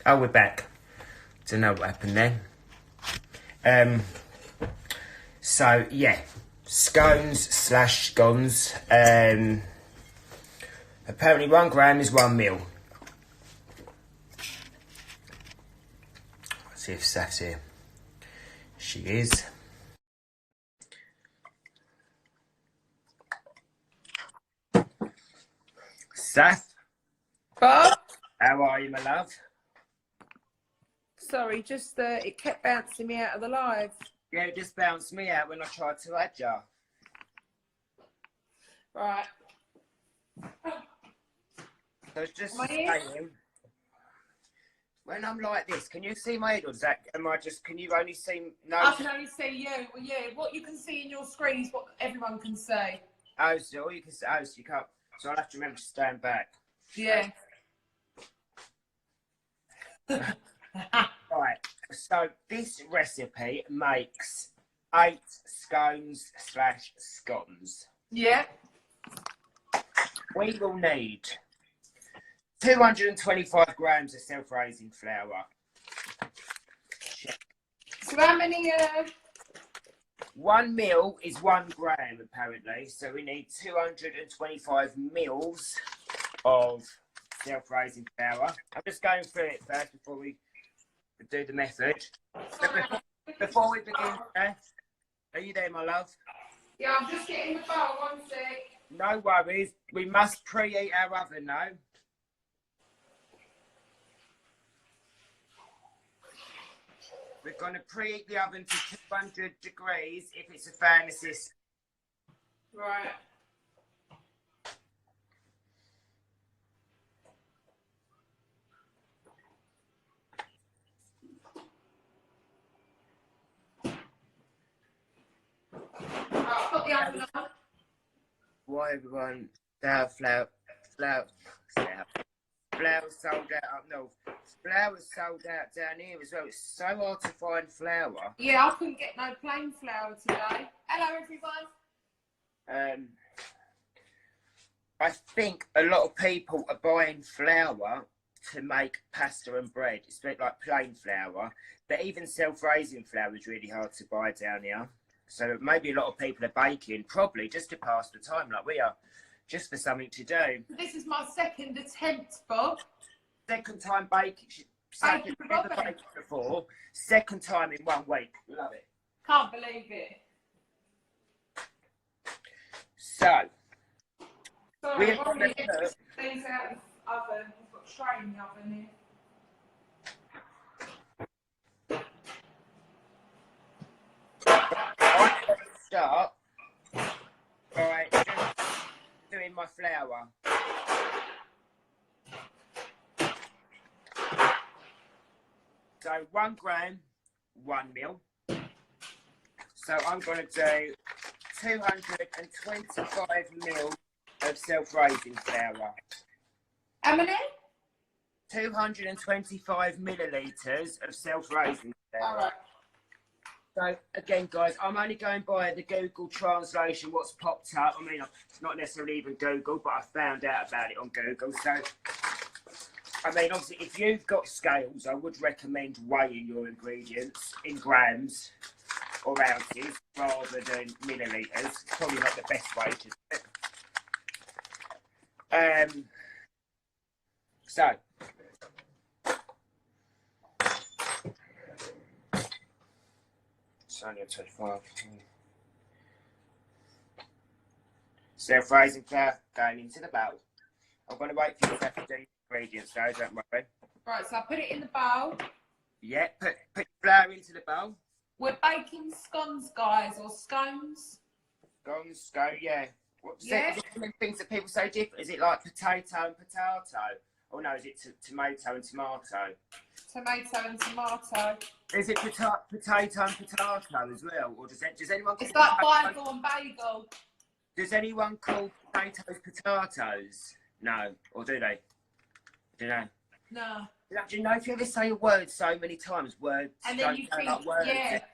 Oh, we're back. Don't know what happened then. So yeah, scones/scones. Apparently 1 gram is 1 mil. Let's see if Saf's here. She is. Saf, Bob? how are you, my love? Sorry, just it kept bouncing me out of the live. Yeah, it just bounced me out when I tried to add you. Right. So it's just saying, when I'm like this, can you see my head, or can you only see? No. I can only see you. Well, yeah, what you can see in your screen is what everyone can see. Oh, so all you can see, so you can't. So I'll have to remember to stand back. Yeah. Right. So this recipe makes 8 scones/scones. Yeah. We will need 225 grams of self-raising flour. So how many? 1 mil is 1 gram apparently, so we need 225 mils of self-raising flour. I'm just going through it first before we do the method. Before we begin, are you there, my love? Yeah, I'm just getting the bowl. 1 sec. No worries. We must preheat our oven now. We're going to preheat the oven to 200 degrees if it's a furnace. Right. I've got the oven on. Why everyone? Flour sold out up north. Flour's sold out down here as well. It's so hard to find flour. Yeah, I couldn't get no plain flour today. Hello, everyone. I think a lot of people are buying flour to make pasta and bread. It's a bit like plain flour, but even self-raising flour is really hard to buy down here. So maybe a lot of people are baking, probably just to pass the time like we are, just for something to do. This is my 2nd attempt, Bob. 2nd time baking. Second, never baked before. 2nd time in 1 week. Love it. Can't believe it. So, sorry, I've already get these out of the oven. I've got a tray in the oven here. I'm going to start by just doing my flour. So 1 gram, 1 mil. So I'm going to do 225 mil of self-raising flour. How many? 225 millilitres of self-raising flour. All right. So again, guys, I'm only going by the Google translation, what's popped up. I mean, it's not necessarily even Google, but I found out about it on Google. So, I mean, obviously, if you've got scales, I would recommend weighing your ingredients in grams or ounces rather than millilitres. It's probably not the best way to do it. So, it's only a 25. Self-raising flour going into the bowl. I'm going to wait for you to have to do ingredients though, don't worry. Right, so I put it in the bowl. Yeah, put your flour into the bowl. We're baking scones, guys, or scones. Scones, yeah. What's Yeah. it? Is it things that people say different? Is it like potato and potato? Or no, is it tomato and tomato? Tomato and tomato. Is it potato and potato as well? Or does anyone call It's like Bible and bagel. Does anyone call potatoes potatoes? No. Or do they? Do you know? No. Do you know if you ever say a word so many times, words and then don't you sound think, like words? yeah.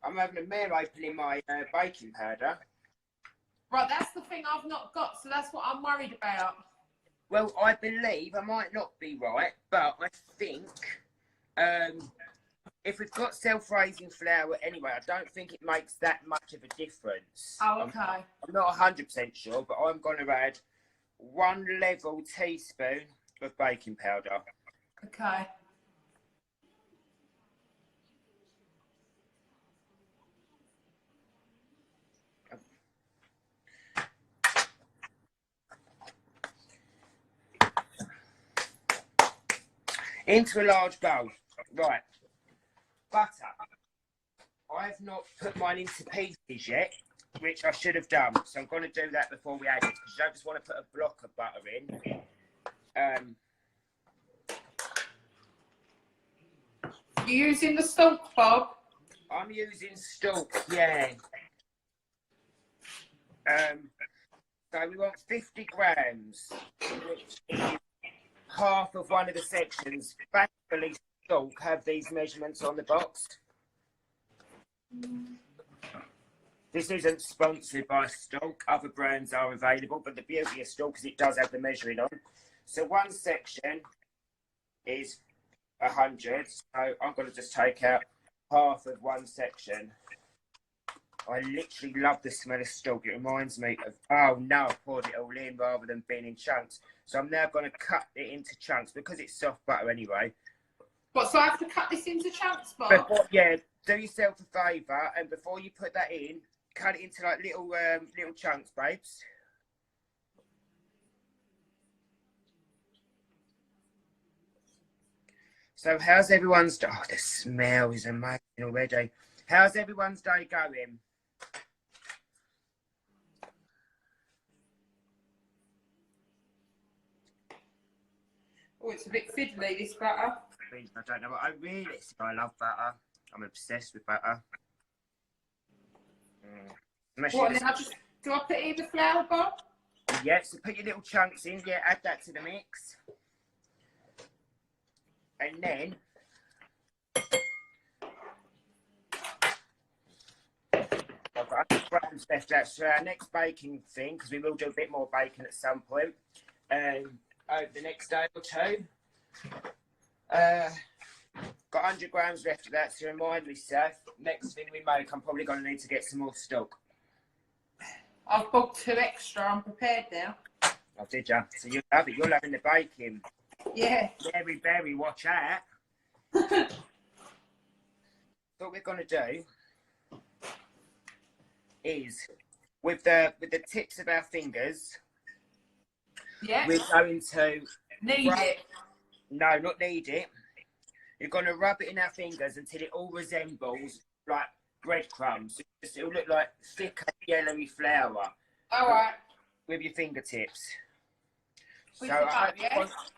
I'm having a mare opening my baking powder. Right, that's the thing I've not got, so that's what I'm worried about. Well, I believe, I might not be right, but I think if we've got self-raising flour anyway, I don't think it makes that much of a difference. Oh, okay. I'm not 100% sure, but I'm going to add 1 level teaspoon of baking powder. Okay. Into a large bowl. Right. Butter. I've not put mine into pieces yet, which I should have done. So I'm going to do that before we add it, because you don't just want to put a block of butter in. You using the stalk, Bob? I'm using stalk, yeah. So we want 50 grams, which is half of one of the sections. Thankfully, stalk have these measurements on the box. This isn't sponsored by Stalk. Other brands are available, but the beauty of Stalk is it does have the measuring on. So one section is 100. So I'm going to just take out half of one section. I literally love the smell of Stalk. It reminds me of, oh no, I poured it all in rather than being in chunks. So I'm now going to cut it into chunks because it's soft butter anyway. What, so I have to cut this into chunks, Bob? Yeah, do yourself a favour, and before you put that in, cut it into like little chunks, babes. So how's everyone's day? Oh, the smell is amazing already. How's everyone's day going? Oh, it's a bit fiddly, this butter. I don't know. I love butter. I'm obsessed with butter. What, and then do I put in the flour, Bob? Yeah, so put your little chunks in. Yeah, add that to the mix. And then I've got 100 grams left. That's our next baking thing, because we will do a bit more baking at some point. Over the next day or two. Got 100 grams left of that, so remind me, Seth, next thing we make, I'm probably going to need to get some more stock. I've bought 2 extra. I'm prepared now. Oh, did you? So you'll have it. You're having the baking. Yeah. Very, watch out. What we're going to do is, with the tips of our fingers, yeah, we're going to... Knead it. No, not knead it. You're going to rub it in our fingers until it all resembles like breadcrumbs. It'll look like thick, yellowy flour. All right. With your fingertips. With so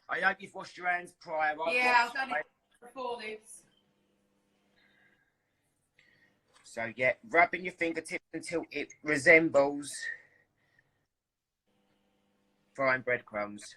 I hope you've washed your hands prior. Yeah, I've done it before this. So yeah, rubbing your fingertips until it resembles frying breadcrumbs.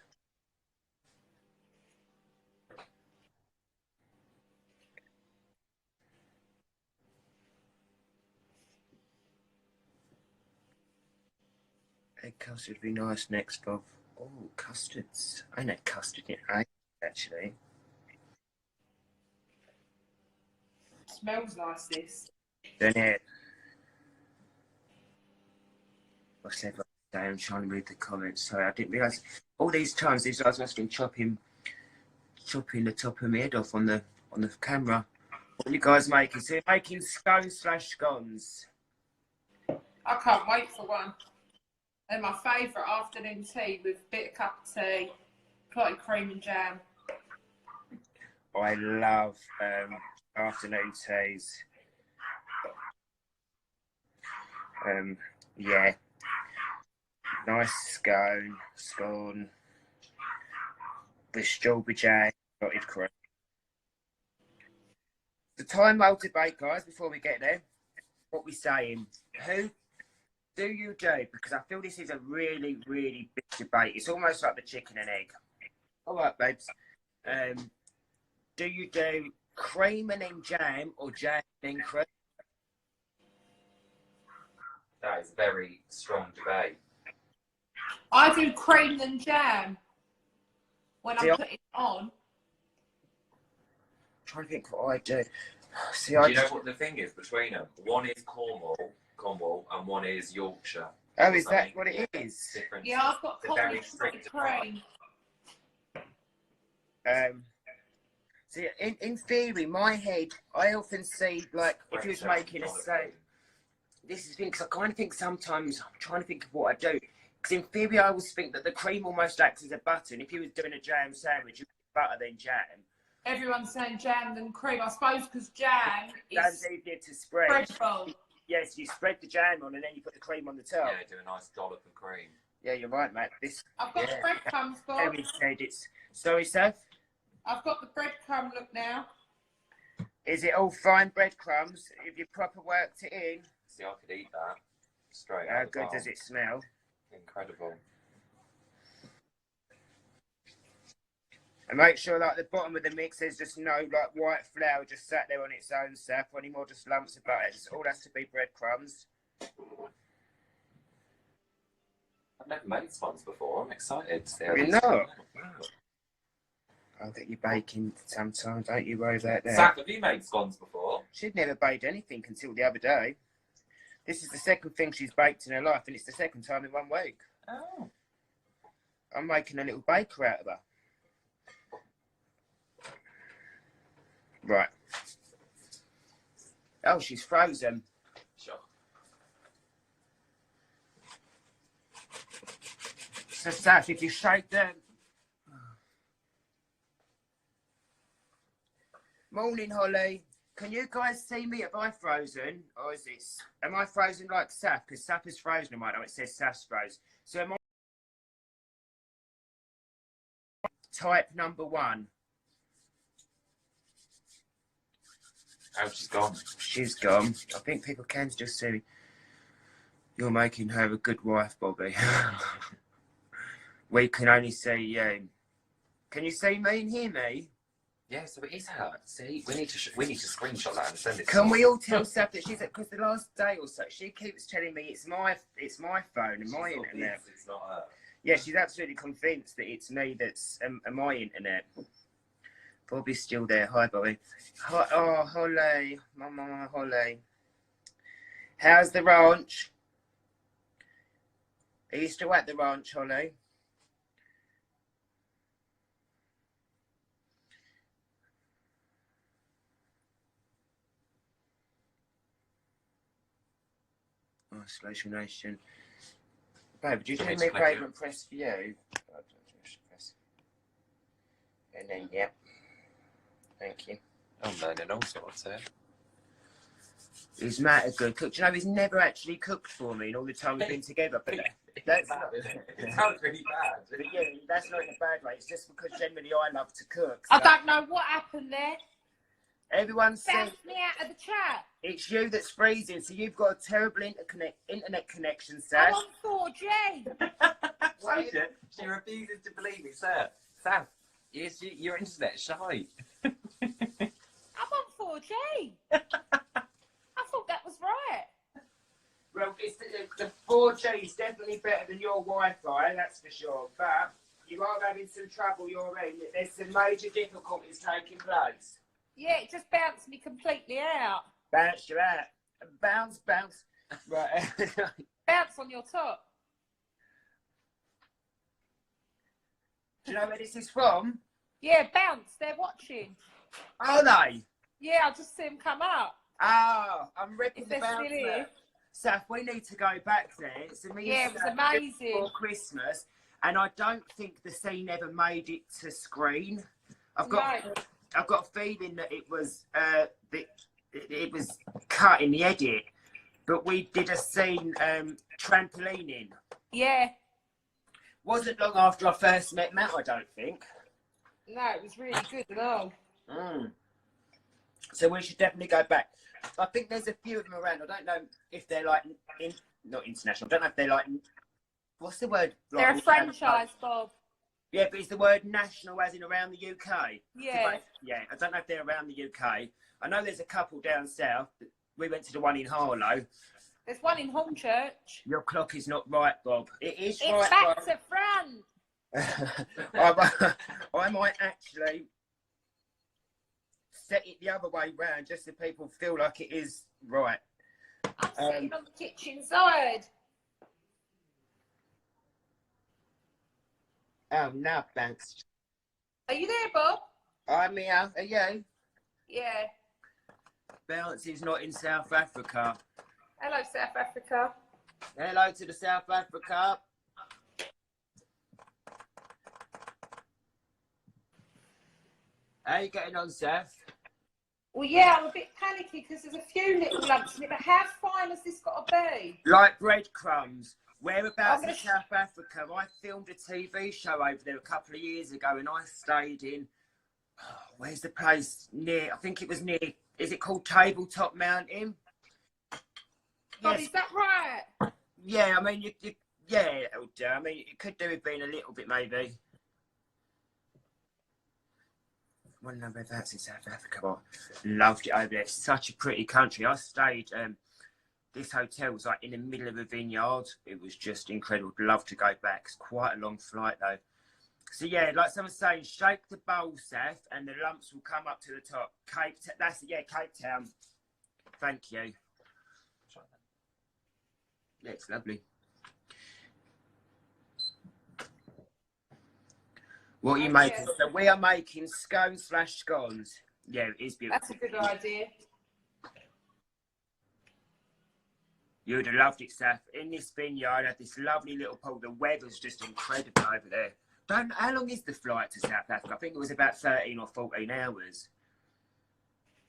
Egg custard would be nice next, Bob. Oh, custards. I know custard in egg, actually. Smells nice, this. Doesn't it? What's that? I'm trying to read the comments. Sorry, I didn't realise. All these times, these guys must have been chopping the top of my head off on the camera. What are you guys making? So you're making scones/scones. I can't wait for one. They're my favourite afternoon tea with a bit of cup of tea, clotted cream and jam. I love afternoon teas. Yeah. Nice scone with strawberry jam, clotted cream. The time well to bake, guys, before we get there. What we saying? Who do you do? Because I feel this is a really, really big debate. It's almost like the chicken and egg. All right, babes. Do you do cream and then jam, or jam and then cream? That is a very strong debate. I do cream and jam. when I'm putting it on. I'm trying to think what I do. See, Do you know what the thing is between them? One is Cornwall, and one is Yorkshire. Oh, is that what it is? Different. Yeah, I've got Cornish cream. See, in theory, my head, I often see, like, if you was making a say, this is the thing, because I kind of think sometimes, I'm trying to think of what I do. Because in theory, I always think that the cream almost acts as a butter. And if you was doing a jam sandwich, you butter then jam. Everyone's saying jam than cream. I suppose because jam is easier to spread. Breadful. Yes, you spread the jam on and then you put the cream on the top. Yeah, do a nice dollop of cream. Yeah, you're right, mate. I've got the breadcrumbs, Bob. Emily said it's... Sorry, Seth? I've got the breadcrumb look now. Is it all fine breadcrumbs? If you proper worked it in? See, I could eat that straight How out. good does it smell? Incredible. And make sure, like, the bottom of the mix, there's just no, like, white flour just sat there on its own, Seth, or any more just lumps of butter. It all has to be breadcrumbs. I've never made scones before. I'm excited to see Have you this. not? Wow. I'll get you baking sometime, don't you worry about that. Zach, have you made scones before? She'd never baked anything until the other day. This is the second thing she's baked in her life, and it's the second time in 1 week. Oh. I'm making a little baker out of her. Right. Oh, she's frozen. Sure. So, Saf, if you shake them. Morning, Holly. Can you guys see me? Have I frozen? Or is it... Am I frozen like Saf? Because Saf is frozen. I know it says Saf's frozen. So am I... Type number 1. Oh, she's gone. She's gone. I think people can still see you're making her a good wife, Bobby. We can only see you. Can you see me and hear me? Yeah, so it is her. See, we need to screenshot that and send it. Can we all tell Seth that she's because the last day or so she keeps telling me it's my phone and my internet. It's not her. Yeah, she's absolutely convinced that it's me that's my internet. Bobby's still there. Hi, Bobby. Hi, oh, Holly. Mama, Holly. How's the ranch? Are you still at the ranch, Holly? Isolation Nation. Babe, would you do me a favour and press view? And then, yep. Thank you. I'm learning all sorts here. Is Matt a good cook? Do you know he's never actually cooked for me in all the time we've been together? But that's not, it sounds really bad. But yeah, that's not in a bad way. It's just because generally I love to cook. So. I don't know what happened there. Everyone says bounced me out of the chat. It's you that's freezing, so you've got a terrible internet connection, Seth. I'm on 4G. She refuses to believe it, Seth. Seth, your internet shy. I'm on 4G. I thought that was right. Well, it's the 4G is definitely better than your Wi-Fi, that's for sure. But you are having some trouble your end. There's some major difficulties taking place. Yeah, it just bounced me completely out. Bounce you out. Bounce. Right. Bounce on your top. Do you know where this is from? Yeah, bounce. They're watching. Are they? Yeah, I just see them come up. Oh, I'm ripping the bounce still here. Seth, we need to go back there. Yeah, it was amazing. Before Christmas, and I don't think the scene ever made it to screen. I've got a feeling that it was it was cut in the edit, but we did a scene trampolining. Yeah. Wasn't long after I first met Matt, I don't think. No, it was really good at all. So we should definitely go back. I think there's a few of them around. I don't know if they're like not international. I don't know if they're like what's the word? They're a franchise, Bob. Yeah, but is the word national as in around the UK? Yeah. Yeah, I don't know if they're around the UK. I know there's a couple down south. We went to the one in Harlow. There's one in Hornchurch. Your clock is not right, Bob. It is it's right. Back to front. I might actually set it the other way round just so people feel like it is right. I'm sitting on the kitchen side. Oh, no, thanks. Are you there, Bob? I'm here. Are you? Yeah. Bounce is not in South Africa. Hello, South Africa. Hello to the South Africa. How you getting on, Seth? Well, yeah, I'm a bit panicky because there's a few little lumps in it, but how fine has this got to be? Like breadcrumbs. Whereabouts I'm in South Africa? I filmed a TV show over there a couple of years ago and I stayed in, where's the place? Near, I think it was near, is it called Tabletop Mountain? Bob, Yes. is that right? Yeah, I mean, yeah, it'll do. I mean, it could do with being a little bit, maybe. One number of that's in South Africa. I loved it over there. It's such a pretty country. I stayed, this hotel was like in the middle of a vineyard. It was just incredible. Love to go back. It's quite a long flight though. So yeah, like someone saying, shake the bowl, Seth, and the lumps will come up to the top. That's it, yeah, Cape Town. Thank you. Yeah, it's lovely. What are you making? So we are making scones/scones. Yeah, it is beautiful. That's a good idea. You would have loved it, Seth. In this vineyard, had this lovely little pool. The weather's just incredible over there. How long is the flight to South Africa? I think it was about 13 or 14 hours.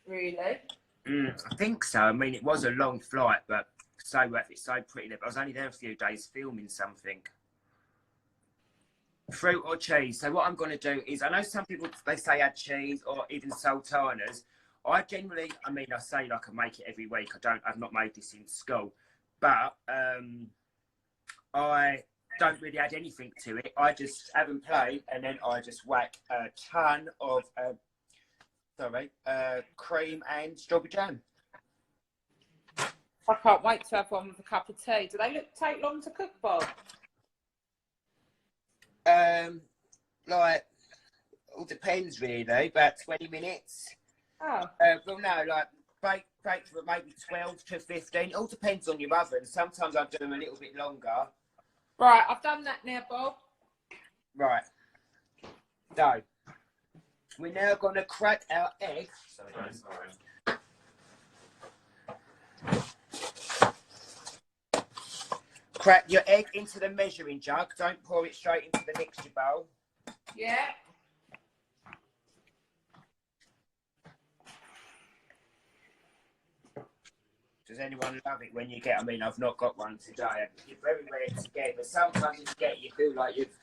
Really? I think so. I mean, it was a long flight, but so worth it, so pretty. I was only there a few days filming something. Fruit or cheese? So what I'm going to do is, I know some people, they say add cheese or even sultanas. I generally, I mean, I say like I make it every week. I've not made this in school, but I don't really add anything to it. I just have them play and then I just whack a ton of, cream and strawberry jam. I can't wait to have one with a cup of tea. Do they take long to cook, Bob? Like, all depends really, about 20 minutes. Oh. Well, no, like, bake for maybe 12 to 15. It all depends on your oven. Sometimes I do them a little bit longer. Right, I've done that now, Bob. Right. So, we're now going to crack our egg. Sorry. Crack your egg into the measuring jug. Don't pour it straight into the mixture bowl. Yeah. Does anyone love it when you get? I mean, I've not got one today. You're very rare to get, but sometimes you get, you feel like you've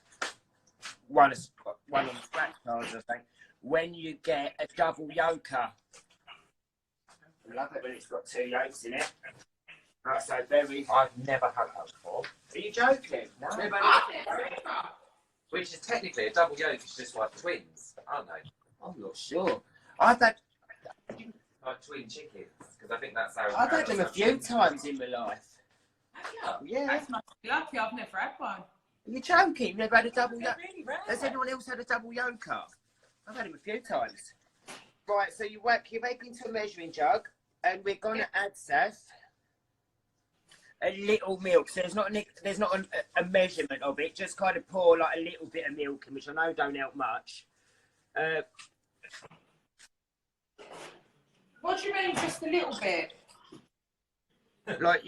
won on the scratch cards, I think. When you get a double yolker, I love it when it's got 2 yolks in it. Right, so very. I've never had that before. Are you joking? No. Which is technically a double yolk. It's just like twins, aren't they? I'm not sure. I've had Like twin chickens, because I think that's how. I've had them a few times in my life. Have you? Yeah. That's must be lucky. I've never had one. Are you joking? You've never had a double They're yolk? really rare. Has anyone else had a double yolker? I've had them a few times. Right, so you whack your egg into a measuring jug, and we're gonna add, Seth, a little milk. So there's not a measurement of it. Just kind of pour like a little bit of milk in, which I know don't help much. What do you mean, just a little bit? Like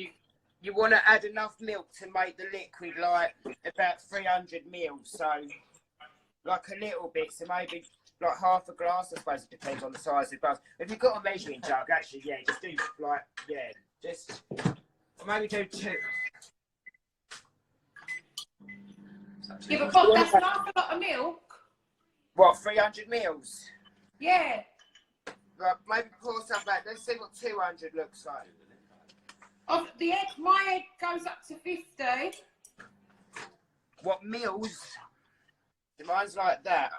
you want to add enough milk to make the liquid like about 300 mils. So like a little bit. So maybe like half a glass. I suppose it depends on the size of the glass. If you've got a measuring jug, actually, yeah, just do like just maybe do 2. Yeah, but Bob, that's not a lot of milk. What, 300 mils? Yeah. Right, maybe pour some back. Let's see what 200 looks like. Of the egg, my egg goes up to 50. What mils? Mine's like that.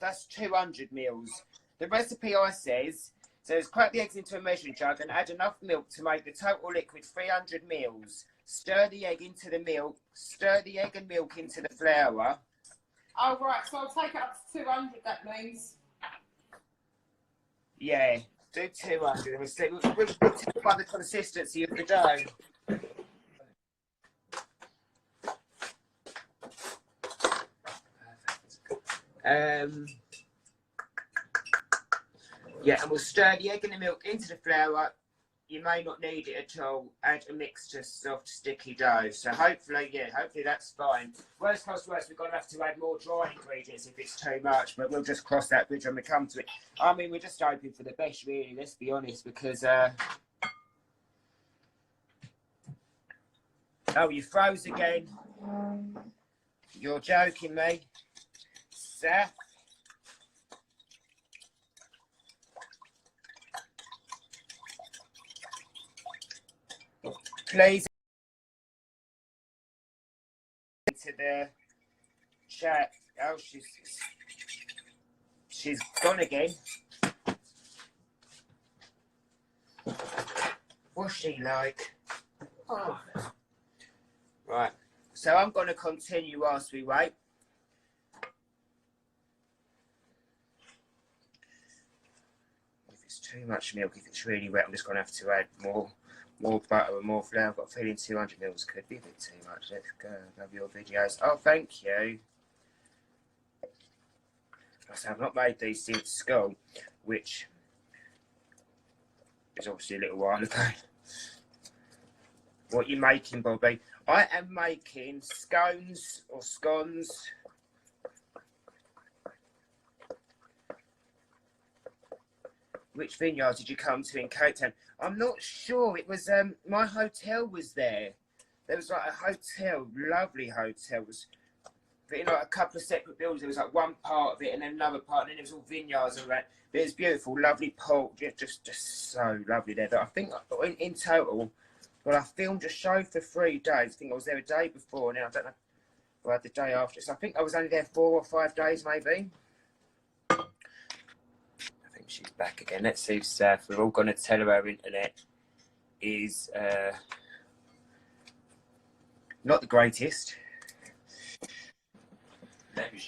That's 200 mils. The recipe I says crack the eggs into a measuring jug and add enough milk to make the total liquid 300 mils. Stir the egg into the milk. Stir the egg and milk into the flour. Oh, right. So I'll take it up to 200, that means. Yeah, do 200. And we'll tell by the consistency of the dough. Yeah, and we'll stir the egg and the milk into the flour. You may not need it at all. Add a mixture of soft, sticky dough. So hopefully, yeah, hopefully that's fine. Worst comes to worst, we're going to have to add more dry ingredients if it's too much, but we'll just cross that bridge when we come to it. I mean, we're just hoping for the best, really, let's be honest, because... Oh, you froze again. You're joking me. Seth? Please to the chat. Oh, she's gone again. What's she like? Oh. Right. So I'm going to continue whilst we wait. If it's too much milk, if it's really wet, I'm just going to have to add more butter and more flour. I've got a feeling 200 mils could be a bit too much. Let's go. Love your videos. Oh, thank you. So I've not made these since school, which is obviously a little while ago. What are you making, Bobby? I am making scones or scones. Which vineyard did you come to in Cape Town? I'm not sure. It was my hotel was there. There was like a hotel, lovely hotel. It was in like a couple of separate buildings. There was like one part of it and then another part, and then there was all vineyards around. But it was beautiful, lovely port, just so lovely there. But I think in total, well, I filmed a show for 3 days. I think I was there a day before. Now I don't know if I had the day after. So I think I was only there 4 or 5 days, maybe. She's back again. Let's see if Seth, we're all going to tell her our internet is not the greatest.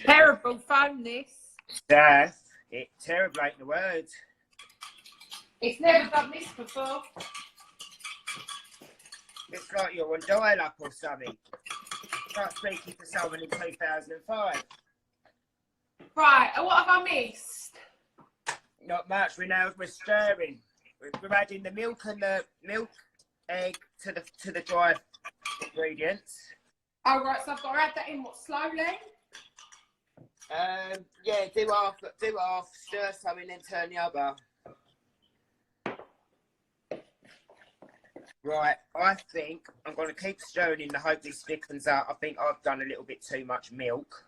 Terrible phone, this. Seth, terrible ain't the word. It's never done this before. It's like you're on dial-up or something. Start speaking to someone in 2005. Right, and what have I missed? Not much. We're stirring. We're adding the milk and the egg to the dry ingredients. Oh right, so I've got to add that in what, slowly? Yeah, do half, stir some and then turn the other. Right, I think I'm going to keep stirring in the hope this thickens up. I think I've done a little bit too much milk.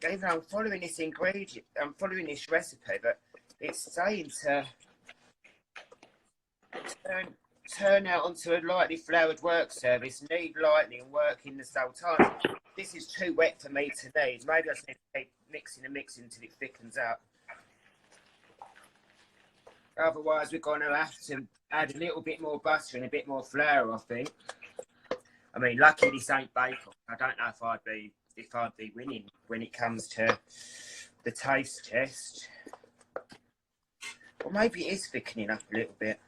Even though I'm following this ingredient, I'm following this recipe, but it's saying to turn out onto a lightly floured work surface, knead lightly and work in the same time. This is too wet for me to knead. Maybe I just need to keep mixing until it thickens up. Otherwise, we're going to have to add a little bit more butter and a bit more flour, I think. I mean, lucky this ain't bacon. I don't know if I'd be winning when it comes to the taste test. Or maybe it is thickening up a little bit.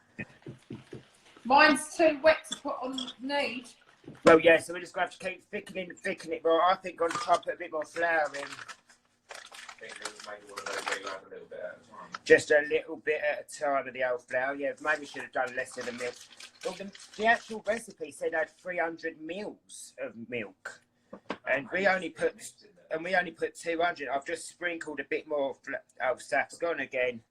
Mine's too wet to put on knead. Well, yeah, so we're just going to have to keep thickening it. But I think I'm going to try and put a bit more flour in. Just a little bit at a time of the old flour. Yeah, maybe we should have done less of the milk. Well, the actual recipe said I had 300 mils of milk. And we only put 200. I've just sprinkled a bit more. Oh, Seth's gone again.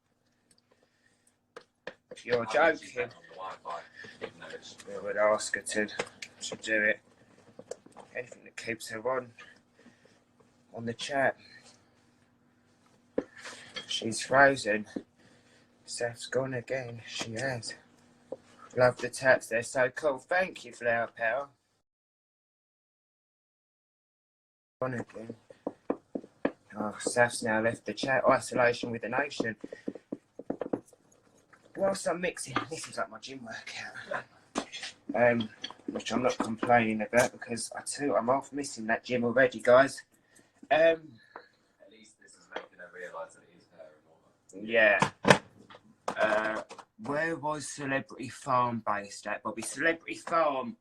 You're joking. I would ask her to do it. Anything that keeps her on the chat. She's frozen. Seth's gone again. She has. Love the tats. They're so cool. Thank you, Flower Power. On again. Oh, Seth's now left the chat. Isolation with the nation. Whilst I'm mixing, this is like my gym workout. Which I'm not complaining about because I'm half missing that gym already, guys. At least this is making her realise that it is her and not her. Yeah. Where was Celebrity Farm based at, Bobby? Celebrity Farm.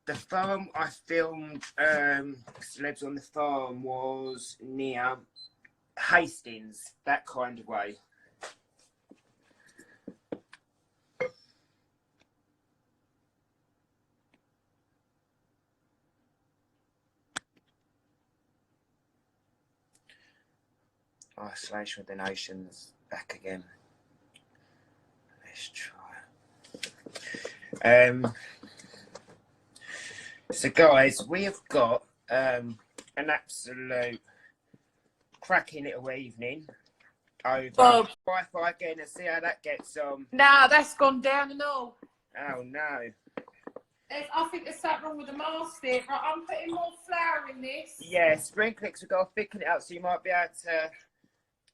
The farm I filmed Celebs on the Farm was near Hastings, that kind of way. Isolation with the Nations back again. Let's try. So guys, we have got an absolute cracking little evening over Wi-Fi again, and see how that gets on. Nah, that's gone down and all. Oh no. I think there's something wrong with the mastic. Right, I'm putting more flour in this. Yeah, sprinklix, we've got to thicken it up so you might be able to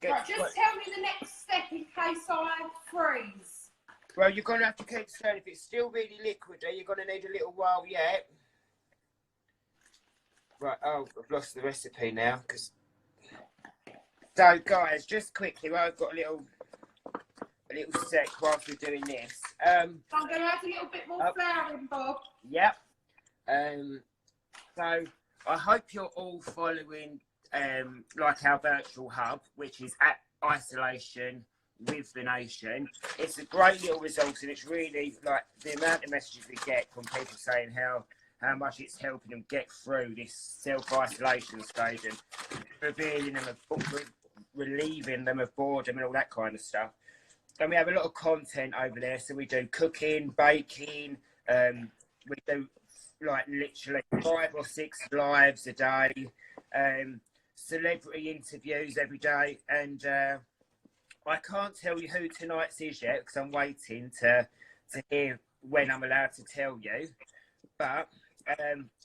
get... Right, just tell me the next step in case I freeze. Well, you're going to have to keep stirring. If it's still really liquidy, you're going to need a little while yet. Right, oh, I've lost the recipe now. So, guys, just quickly, well, I've got a little sec whilst we're doing this. I'm going to add a little bit more flour in, Bob. Yep. So, I hope you're all following like our virtual hub, which is at Isolation with the Nation. It's a great little resource, and it's really like the amount of messages we get from people saying how much it's helping them get through this self-isolation stage and revealing them of relieving them of boredom and all that kind of stuff. And we have a lot of content over there, so we do cooking, baking, we do like literally 5 or 6 lives a day, celebrity interviews every day, and I can't tell you who tonight's is yet because I'm waiting to hear when I'm allowed to tell you, but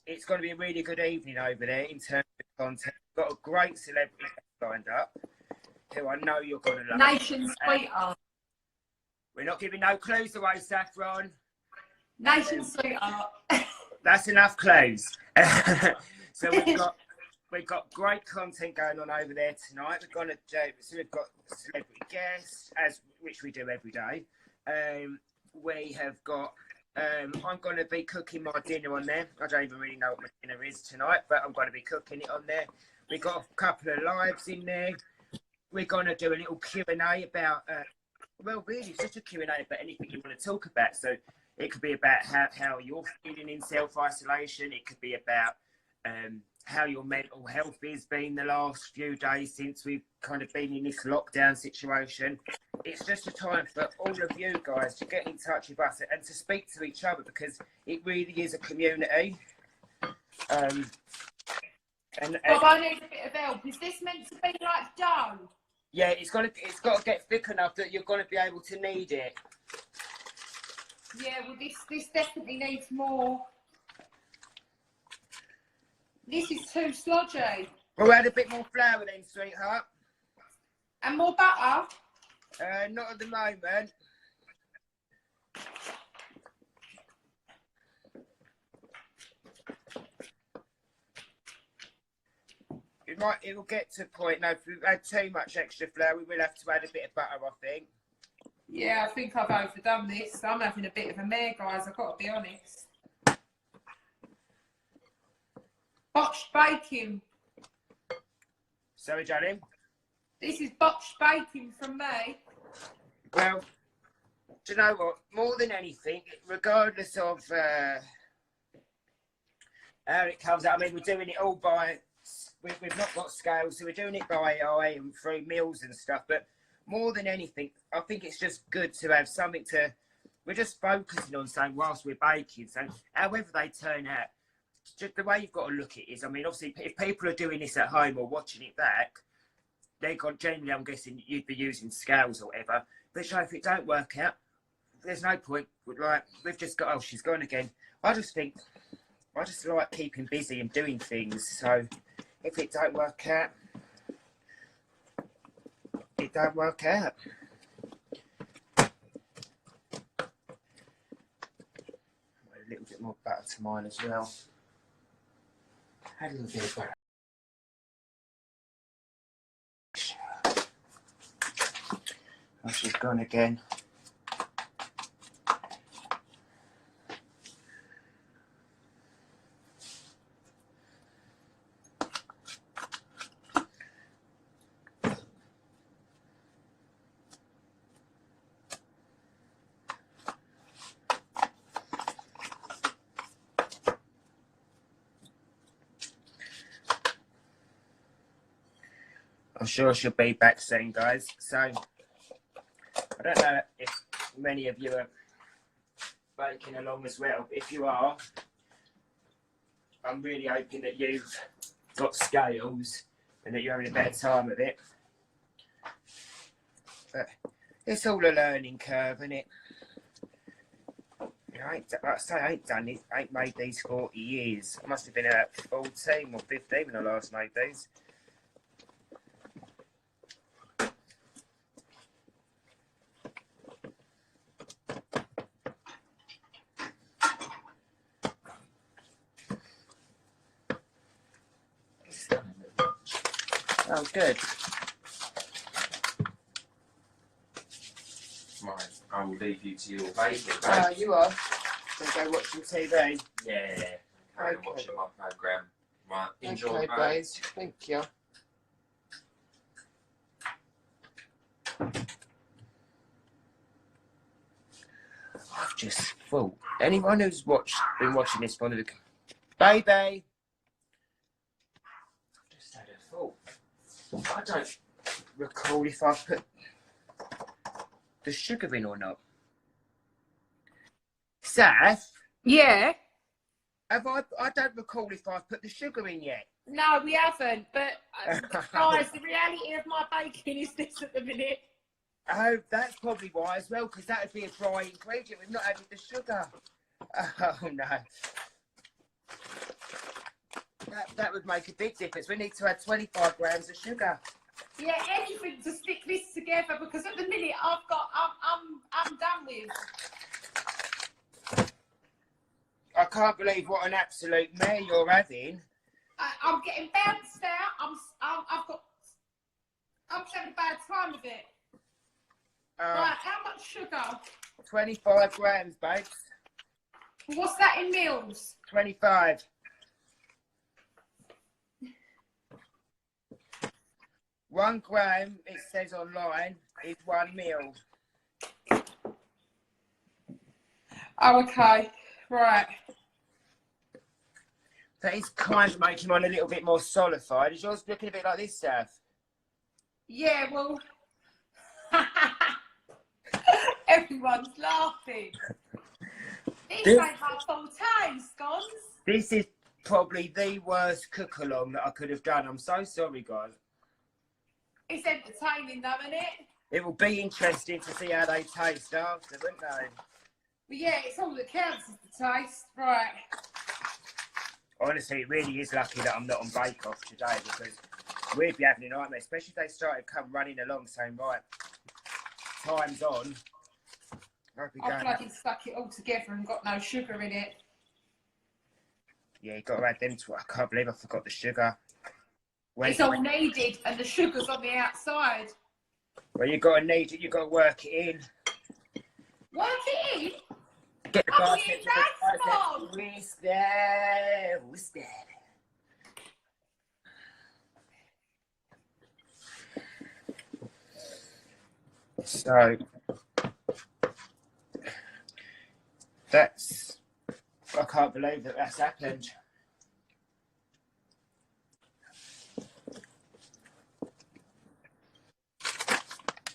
it's going to be a really good evening over there in terms of content. We've got a great celebrity lined up who I know you're going to love. Nation sweetheart. We're not giving no clues away, Saffron. Nation sweetheart. That's enough clues. So we've got great content going on over there tonight. We're going to do, so we've got celebrity guests, which we do every day. We have got. I'm going to be cooking my dinner on there. I don't even really know what my dinner is tonight, but I'm going to be cooking it on there. We've got a couple of lives in there. We're going to do a little Q&A about, well, really, it's just a Q&A about anything you want to talk about. So it could be about how you're feeling in self-isolation. It could be about how your mental health has been the last few days since we've kind of been in this lockdown situation. It's just a time for all of you guys to get in touch with us and to speak to each other, because it really is a community. Bob, I need a bit of help. Is this meant to be like dough? Yeah, it's got to get thick enough that you're going to be able to knead it. Yeah, well, this definitely needs more. This is too slodgy. We'll add a bit more flour then, sweetheart. And more butter? Not at the moment. It will get to a point. Now, if we've had too much extra flour, we will have to add a bit of butter, I think. Yeah, I think I've overdone this. I'm having a bit of a mare, guys. I've got to be honest. Botched baking. Sorry, darling. This is botched baking from me. Well, do you know what? More than anything, regardless of how it comes out, I mean, we're doing it all by... We've not got scales, so we're doing it by eye and through meals and stuff. But more than anything, I think it's just good to have something to... We're just focusing on saying whilst we're baking. So however they turn out, just the way you've got to look at it is, I mean, obviously, if people are doing this at home or watching it back, they're generally, I'm guessing, you'd be using scales or whatever. But so if it don't work out, there's no point. Like, we've just got, oh, she's gone again. I just like keeping busy and doing things. So if it don't work out, it don't work out. A little bit more butter to mine as well. Add a little bit of butter. Oh, she's gone again. I'm sure she'll be back soon, guys. So, I don't know if many of you are baking along as well. If you are, I'm really hoping that you've got scales and that you're having a better time of it. But it's all a learning curve, isn't it? Like I say, I ain't made these 40 years. I must have been about 14 or 15 when I last made these. Oh, good. Right, I will leave you to your baking. Oh, you are? Gonna go watch some TV? Yeah, I'm Okay. watching my programme. Right, enjoy, Okay, guys. guys. Thank you. I've just thought, anyone who's been watching this one, baby. I've just had a thought. I don't recall if I put the sugar in or not. Seth, Yeah. have I don't recall if I've put the sugar in yet. No, we haven't. But guys, the reality of my baking is this at the minute. Oh, that's probably why as well, because that would be a dry ingredient. We've not added the sugar. Oh no. That would make a big difference. We need to add 25 grams of sugar. Yeah, anything to stick this together, because at the minute I'm done with. I can't believe what an absolute mare you're having. I'm getting bounced out. I'm having a bad time with it. Right, how much sugar? 25 grams, babes. What's that in mils? 25. One gram, it says online, is 1 mil. Oh, okay. Right. That is kind of making mine a little bit more solidified. Is yours looking a bit like this, Seth? Yeah, well, everyone's laughing. This ain't my forte, scones. This is probably the worst cook-along that I could have done. I'm so sorry, guys. It's entertaining, though, isn't it? It will be interesting to see how they taste after, won't they? But yeah, it's all that counts is the taste. Right. Honestly, it really is lucky that I'm not on Bake Off today, because we'd be having a nightmare, especially if they started come running along saying, right, time's on. I've bloody stuck it all together and got no sugar in it. Yeah, you've got to add them to it. I can't believe I forgot the sugar. It's all needed, and the sugar's on the outside. Well, you've got to need it, you've got to work it in. Work it in? Get the Oh, basket, yeah, that's fun. Where's that? What's that? So, that's, I can't believe that that's happened.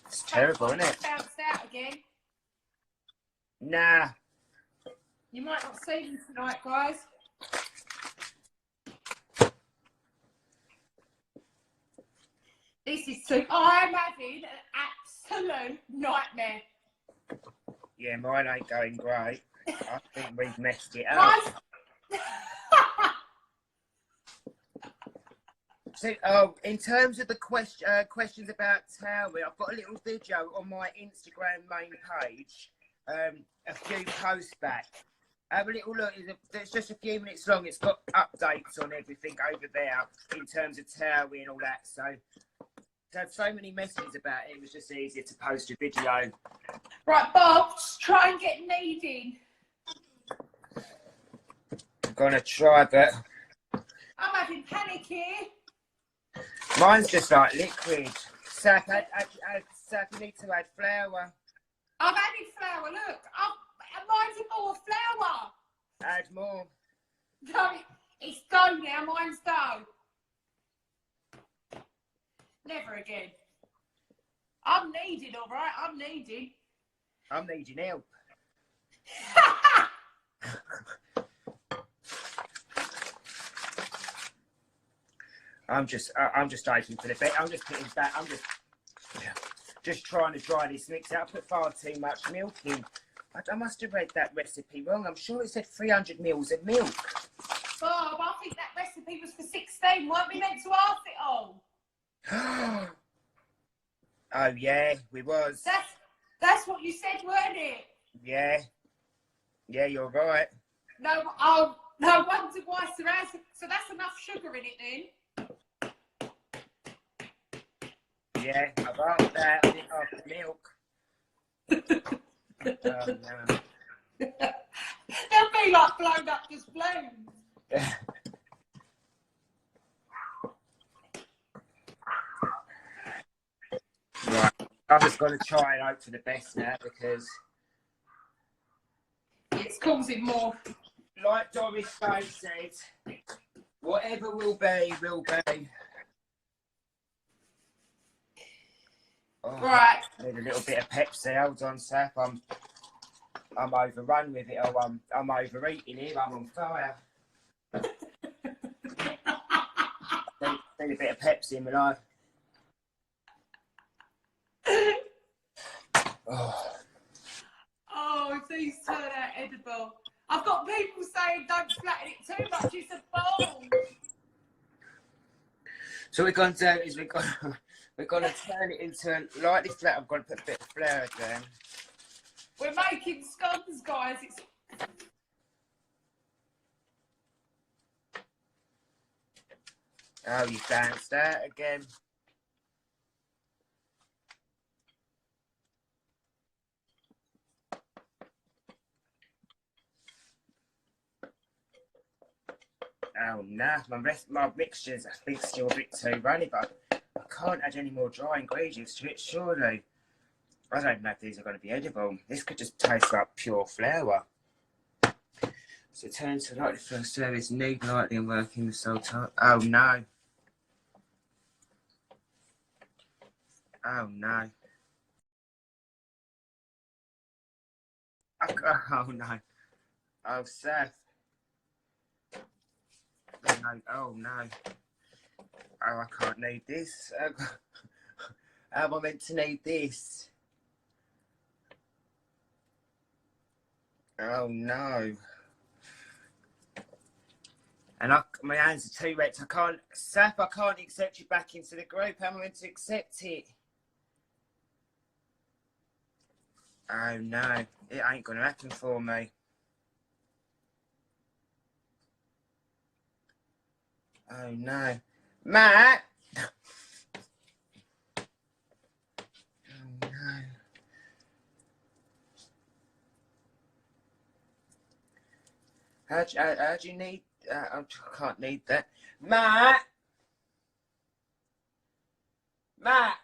It's terrible, isn't it? Bounced out again. Nah. You might not see me tonight, guys. This is too. I'm having an absolute nightmare. Yeah, mine ain't going great. I think we've messed it up. So, in terms of the questions about Towie, I've got a little video on my Instagram main page, a few posts back. Have a little look. It's just a few minutes long. It's got updates on everything over there in terms of Towie and all that. So had so many messages about it. It was just easier to post a video. Right, Bob, just try and get kneading. I'm gonna try, but I'm having panic here. mine's just like liquid. Sap, Sap, you need to add flour. I've added flour. Look, mine's more flour. Add more. No, it's dough now. Mine's dough. Never again. I'm needing, all right. I'm needing. I'm needing help. I'm just hoping for the best. I'm just putting back. I'm just trying to dry this mix out. I put far too much milk in. I must have read that recipe wrong. I'm sure it said 300 mils of milk. Bob, I think that recipe was for 16. Weren't we meant to half it all? Oh yeah, we was. That's what you said, weren't it? Yeah, you're right. No, no wonder why. So that's enough sugar in it then. Yeah, I've asked that. I didn't ask the milk. Oh no. They'll be like blown up as balloons. Right, I'm just going to try and hope for the best now because It's causing more. like Doris Day said, whatever will be, will be. Oh, Right. I need a little bit of Pepsi. Hold on, Sap. I'm overrun with it. Oh, I'm overeating here. I'm on fire. Need a bit of Pepsi in my life. Oh, these turn out edible. I've got people saying don't flatten it too much. It's a bowl. So what we're going to do is we're going to turn it into lightly flat. I'm going to put a bit of flour down. We're making scones, guys. It's Oh, you bounced out again. Oh no, my mixtures I think still a bit too runny, but I can't add any more dry ingredients to it, surely. I don't know if these are going to be edible. This could just taste like pure flour. So turn to lightly flour service, knead lightly and work in the salt up. Oh no. Oh no. Oh no. Oh Seth. Oh no. Oh no. Oh, I can't knead this. How am I meant to knead this? Oh no. And my hands are too wet. I can't, Seth, I can't accept you back into the group. How am I meant to accept it? Oh no, it ain't gonna happen for me. Oh no. Matt! Oh no. How do you need, I can't need that. Matt! Matt!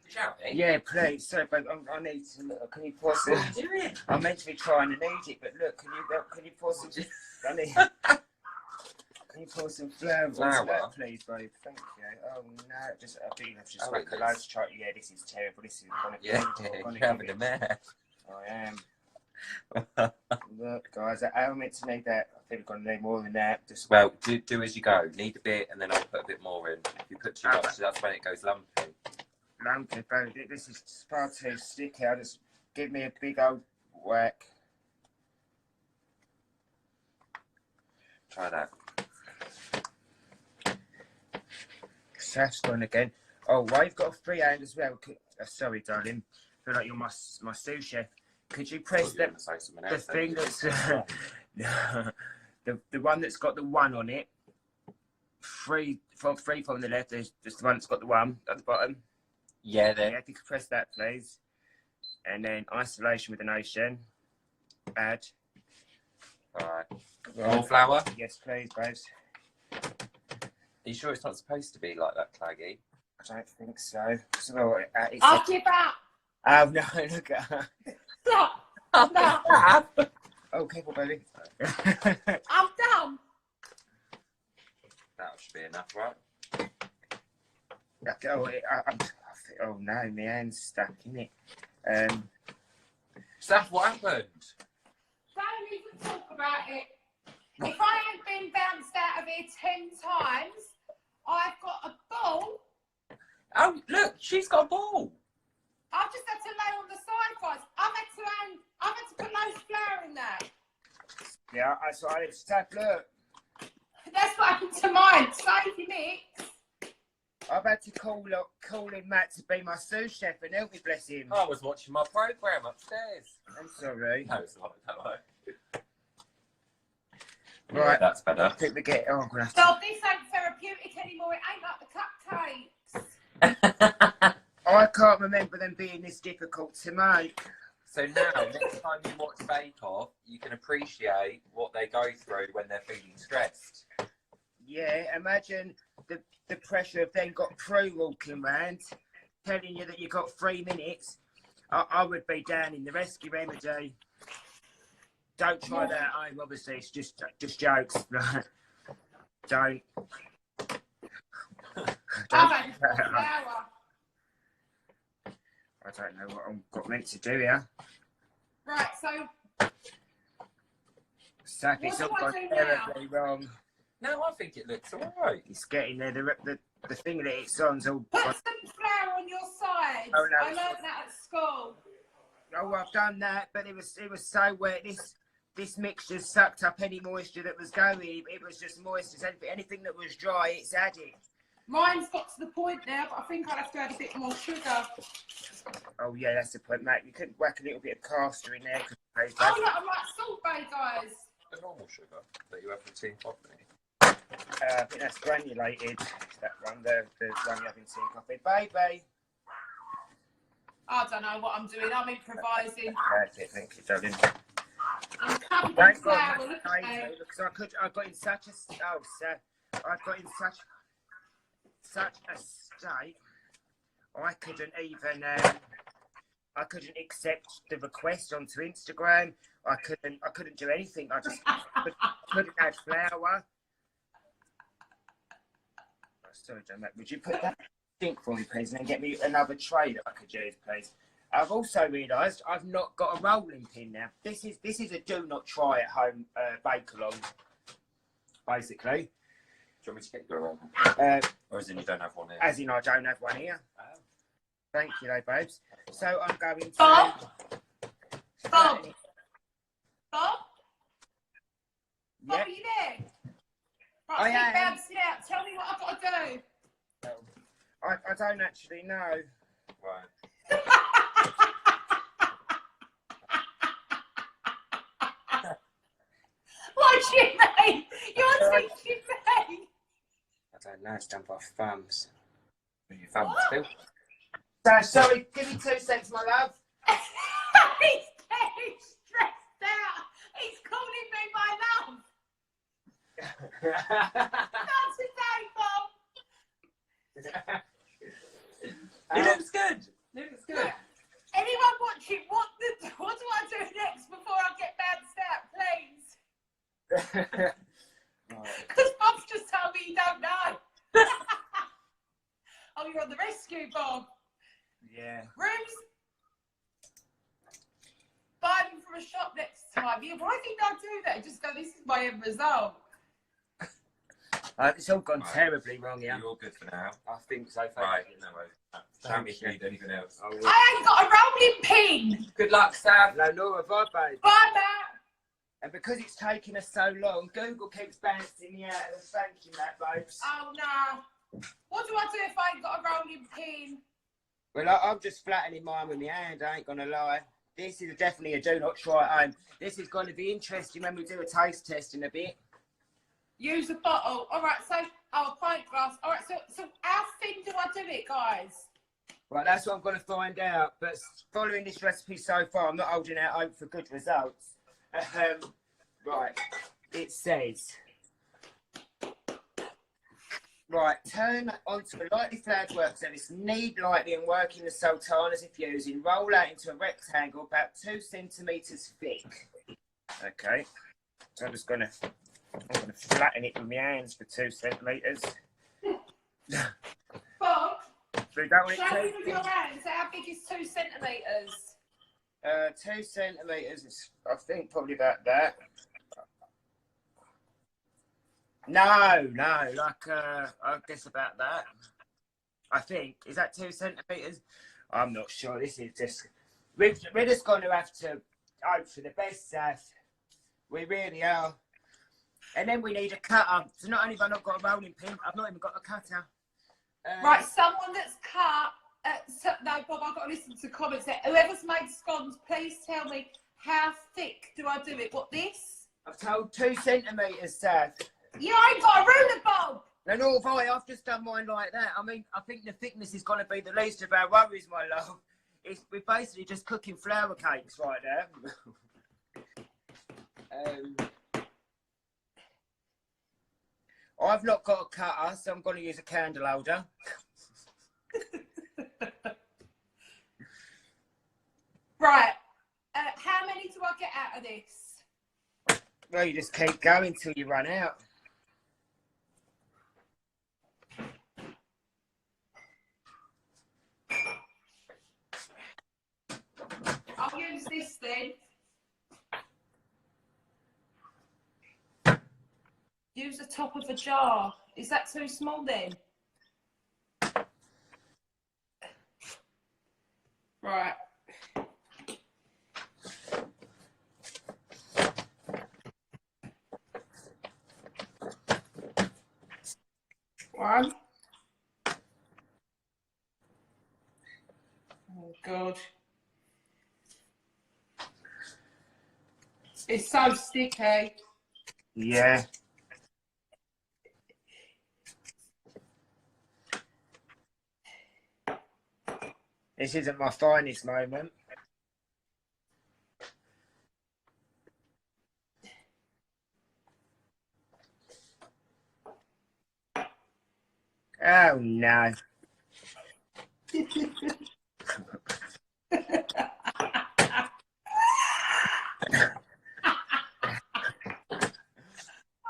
Shouting? Yeah, please. Sorry, babe, I need to look. Can you pause it? What are you doing? I'm meant to be trying to knead it, but look, can you pour some? I need. Can you pour some flour? Please, babe. Thank you. Oh no, just I think I've just make a large chart. Yeah, this is terrible. This is gonna be. Yeah, you're having a mess. I am. Look, guys, I'm meant to need that. I think we're gonna need more than that. Just Well, do as you go. Knead a bit, and then I'll put a bit more in. If you put too much, that's when it goes lumpy. lumpy, but this is far too sticky. I'll just give me a big old whack. Try that. Seth's gone again. Oh, well, you've got a free hand as well. Sorry, darling. I feel like you're my sous chef. Could you press the thing that's the one that's got the 1 on it? Three from the left. There's just the one that's got the 1 at the bottom. Yeah, there. Yeah, if you could press that, please. And then isolation with an ocean. Add. All right. More flour? Yes, please, babes. Are you sure it's not supposed to be like that, Claggy? I don't think so. So I'll give up. Oh no! Look at her. Stop. No. Oh, careful, baby. I'm done. That should be enough, right? Oh no, my hand's stuck in it. Saf, what happened? Don't even talk about it. If I hadn't been bounced out of here 10 times, I've got a ball. Oh, look, she's got a ball. I've just had to lay on the side, guys. I've had to put loads of flour in there. Yeah, I saw it. Stuck. Look, That's what happened to mine. Save your mix. Oh, I've had to call in Matt to be my sous chef and help me, bless him. I was watching my programme upstairs. I'm sorry. No, it's not that way. Right, Yeah, that's better. I think we get. Oh, I'm gonna have to. So this ain't therapeutic anymore. It ain't like the cupcakes. I can't remember them being this difficult to make. So now, next time you watch Bake Off, you can appreciate what they go through when they're feeling stressed. Yeah, imagine the pressure of then got Prue walking round, telling you that you got 3 minutes. I would be down in the rescue remedy. Don't try that at home, obviously. It's just jokes. Don't. I've had flour. I don't know what I've got meant to do here. Right, so Saf, it's all What do I gone do now? terribly wrong. No, I think it looks alright. It's getting there. The thing that it's on's all. put some flour on your sides. Oh, no. I learned that at school. Oh, I've done that, but it was so wet. This mixture sucked up any moisture that was going. It was just moist as anything that was dry. It's added. Mine's got to the point now, but I think I'll have to add a bit more sugar. Oh yeah, that's the point, Matt. You could whack a little bit of caster in there. Oh, look, I'm like Salt Bay, guys. The normal sugar that you have in tea coffee. I think that's granulated. That one, the one you have in tea coffee, baby. I don't know what I'm doing. I'm improvising. That's it. Thank you, darling. I'm covered in Thank flour. God, Look at me. because I got in such a I got in such a state. I couldn't accept the request onto Instagram. I couldn't do anything. I just couldn't add flour. Oh, sorry, John, Matt. Would you put that sink for me, please, and then get me another tray that I could use, please? I've also realised I've not got a rolling pin now. This is a do not try at home bake-along, basically. Do you want me to get you around? Or as in you don't have one here? As in I don't have one here. Oh. Thank you, though, babes. So I'm going to... Bob? Bob? Bob? Yeah. Bob, are you there? I Right, am. keep bouncing out. Tell me what I've got to do. I don't actually know. Right. What do you mean? You're teaching me. I don't know. It's done by thumbs. You found What? still? So, sorry, give me 2 seconds, my love. He's getting stressed out. He's calling me my love. Not today, Bob. It looks good. It looks good. Anyone watching, what do I do next before I get bounced out, please? Because Bob's just told me you don't know. Oh, you're on the rescue, Bob. Yeah. Rooms. Buy them from a shop next time. Yeah, why didn't I do that? Just go, this is my end result. It's all gone terribly wrong here. You're all good for now. I think so. Right, no worries. Tell me if you need anything else. I ain't got a rolling pin. Good luck, Sam. No, Laura, bye, babe. Bye, Matt. And because it's taken us so long, Google keeps bouncing me out of thanking that, babes. Oh, no. What do I do if I ain't got a rolling pin? Well, I'm just flattening mine with my hand, I ain't gonna lie. This is definitely a do not try at home. This is going to be interesting when we do a taste test in a bit. Use a bottle. All right, so, a pint glass. All right, so how thin do I do it, guys? Right, that's what I'm going to find out. But following this recipe so far, I'm not holding out hope for good results. Right, it says... Right, turn onto a lightly floured work surface, knead lightly and work in the sultanas if using. Roll out into a rectangle about 2 centimetres thick. Okay, so I'm going to flatten it with my hands for 2 centimetres. Bob, So you don't want show me it with too your hands. How big is 2 centimetres? 2 centimetres is, I think, probably about that. No, like, I guess about that. I think. Is that 2 centimetres? I'm not sure. This is just... We're just going to have to hope for the best, Seth. We really are. And then we need a cutter. So not only have I not got a rolling pin, I've not even got a cutter. Right, someone that's cut... no, Bob, I've got to listen to comments there. Whoever's made scones, please tell me how thick do I do it? What, this? I've told 2 centimetres, Seth. You ain't got a ruler, Bob! No, nor have I. I've just done mine like that. I mean, I think the thickness is going to be the least of our worries, my love. We're basically just cooking flour cakes right now. I've not got a cutter, so I'm going to use a candle holder. Right. How many do I get out of this? Well, you just keep going till you run out. I'll use this then. Use the top of a jar. Is that too small then? Right. One. Oh, God. It's so sticky. Yeah. This isn't my finest moment. Oh, no.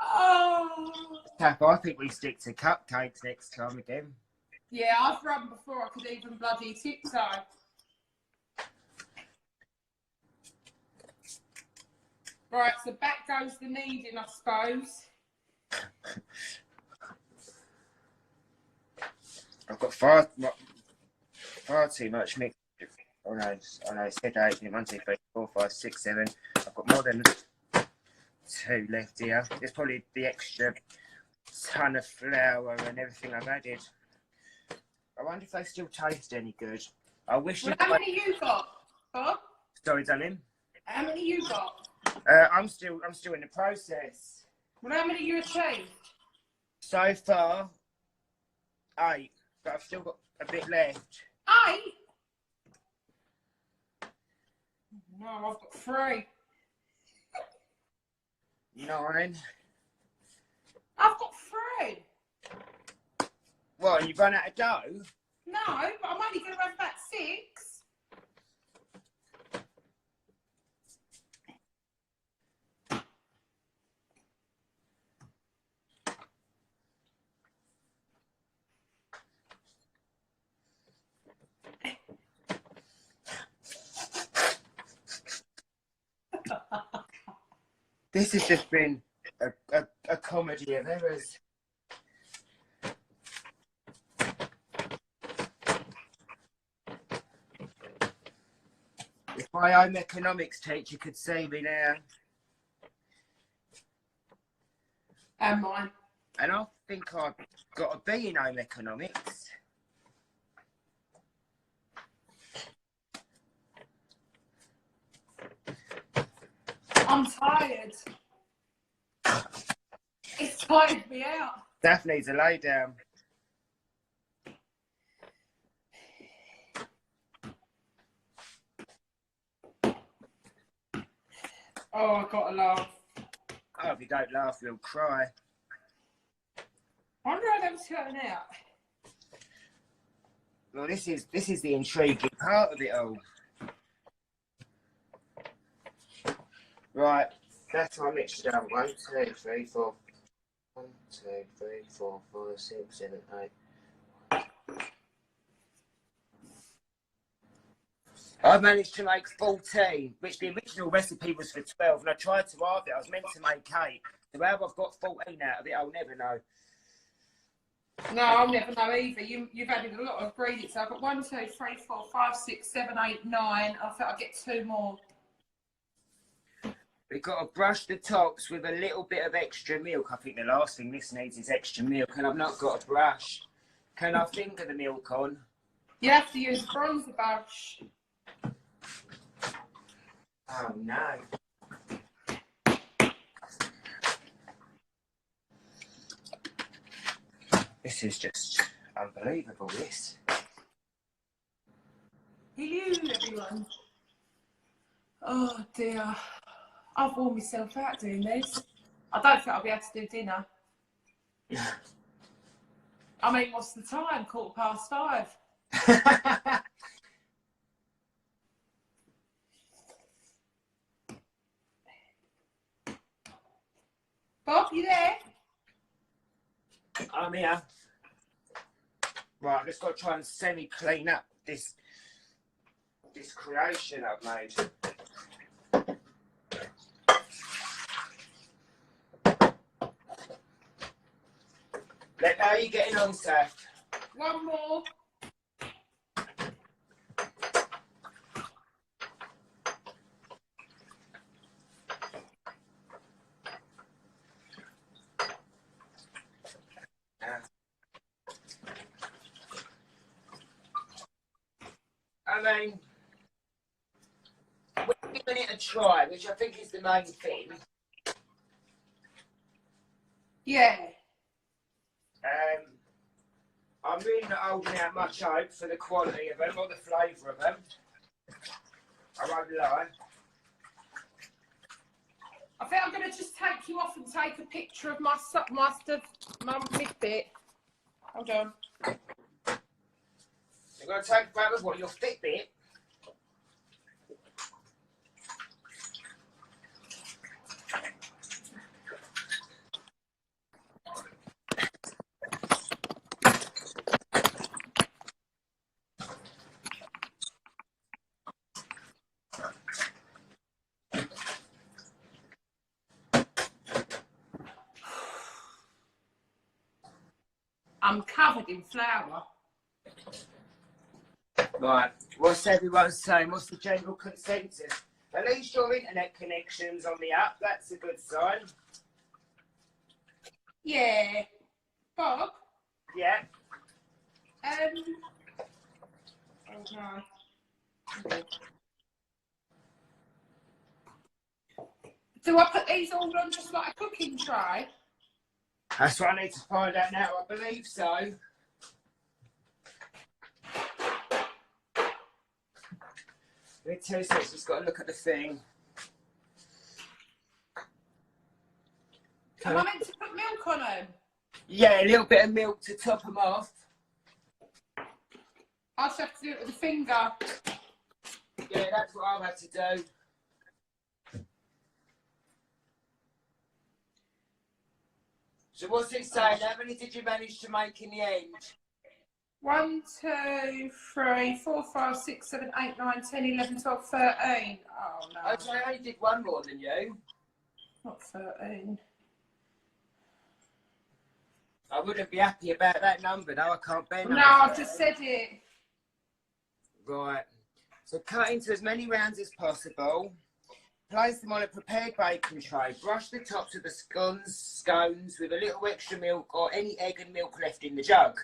Oh. Tap, I think we stick to cupcakes next time again. Yeah, I've run before I could even bloody tiptoe. Right, so back goes the kneading, I suppose. I've got far too much mix. Oh no, I said 8, 1, 2, 3, 4, 5, 6, 7. I've got more than 2 left here. There's probably the extra ton of flour and everything I've added. I wonder if they still taste any good. I wish. Well, how many you got, Bob? Sorry, darling. How many you got? I'm still in the process. Well, how many you achieved? So far, 8, but I've still got a bit left. 8? No, I've got 3. 9. I've got 3. What? You've run out of dough? No, but I'm only going to have about 6. This has just been a comedy of errors. If my home economics teacher could see me now. And mine. And I think I've got a B in home economics. I'm tired. It's tired me out. Daphne needs a lay down. Oh, I gotta laugh. Oh, if you don't laugh, you'll cry. I wonder how them's turning out. Well, this is the intriguing part of it all. Right, that's my mixture down. 1, 2, 3, 4. 1, 2, 3, 4, 5, 6, 7, 8. I managed to make 14, which the original recipe was for 12, and I tried to halve it. I was meant to make 8. So how I've got 14 out of it, I'll never know. No, I'll never know either. You've added a lot of ingredients. I've got 1, 2, 3, 4, 5, 6, 7, 8, 9. I think I'll get 2 more. We've got to brush the tops with a little bit of extra milk. I think the last thing this needs is extra milk, and I've not got a brush. Can I finger the milk on? You have to use bronzer brush. Oh no. This is just unbelievable, this. Hello, everyone. Oh dear. I've worn myself out doing this. I don't think I'll be able to do dinner. I mean, what's the time? 5:15. Bob, you there? I'm here. Right, I've just got to try and semi-clean up this creation I've made. How are you getting on, Seth? One more. I mean, we're giving it a try, which I think is the main thing. Yeah. I'm really not holding out much hope for the quality of them or the flavour of them. I won't lie. I think I'm going to just take you off and take a picture of my Fitbit. Hold on. You're going to take a photo of what, your Fitbit? I'm covered in flour. Right, what's everyone saying? What's the general consensus? At least your internet connection's on the up. That's a good sign. Yeah. Bob? Yeah. Oh no. Do I put these all on just like a cooking tray? That's what I need to find out now. I believe so. Give me 2 seconds. Just got to look at the thing. Am I meant to put milk on them? Yeah, a little bit of milk to top them off. I just have to do it with a finger. Yeah, that's what I've had to do. So what's it saying? How many did you manage to make in the end? 1, 2, 3, 4, 5, 6, 7, 8, 9, 10, 11, 12, 13. Oh no. I only did one more than you. Not 13. I wouldn't be happy about that number though. I can't bear No, numbers. I've just said it. Right. So cut into as many rounds as possible. Place them on a prepared baking tray. Brush the tops of the scones with a little extra milk or any egg and milk left in the jug.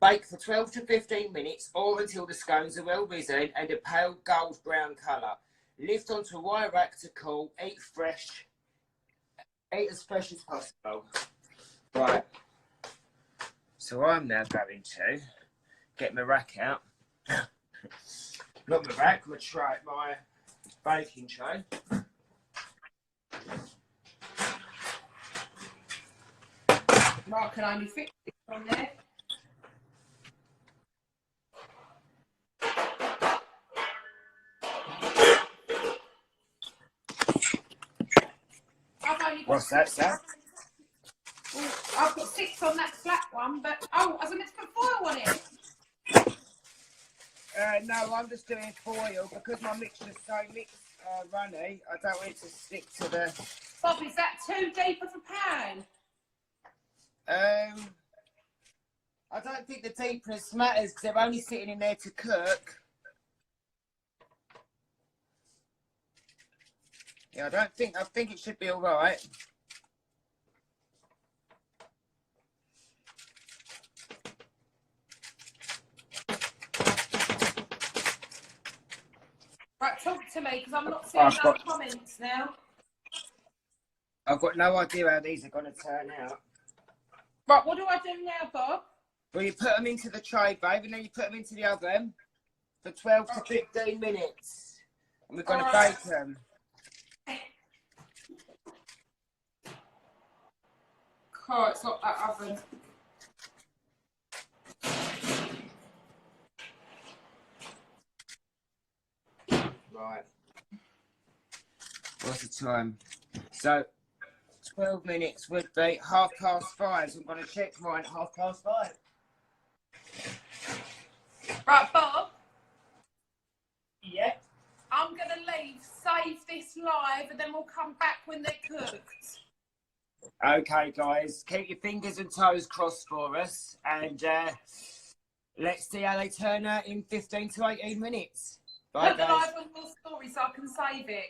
Bake for 12 to 15 minutes or until the scones are well risen and a pale gold brown colour. lift onto a wire rack to cool, eat fresh. Eat as fresh as possible. Right. So I'm now going to get my rack out. Not my rack, my tray, my baking tray. Mark can only fit it from there. What's that, Sam? Oh, I've got 6 on that flat one, but was I meant to put foil on it? No, I'm just doing foil because my mixture's so runny. I don't want it to stick to the. Bob, is that too deep of a pan? I don't think the deepness matters because they're only sitting in there to cook. Yeah, I think it should be all right. Right, talk to me because I'm not seeing no comments now. I've got no idea how these are going to turn out. Right, what do I do now, Bob? Well, you put them into the tray, babe, and then you put them into the oven for 12 to 15 minutes. And we're going to bake them. Oh, it's not that oven. Right. What's the time? So, 12 minutes would be 5:30. So I'm going to check mine at 5:30. Right, Bob. Yeah. I'm going to leave, save this live, and then we'll come back when they're cooked. Okay, guys. Keep your fingers and toes crossed for us. And let's see how they turn out in 15 to 18 minutes. Bye, Put the guys. live on your story so I can save it.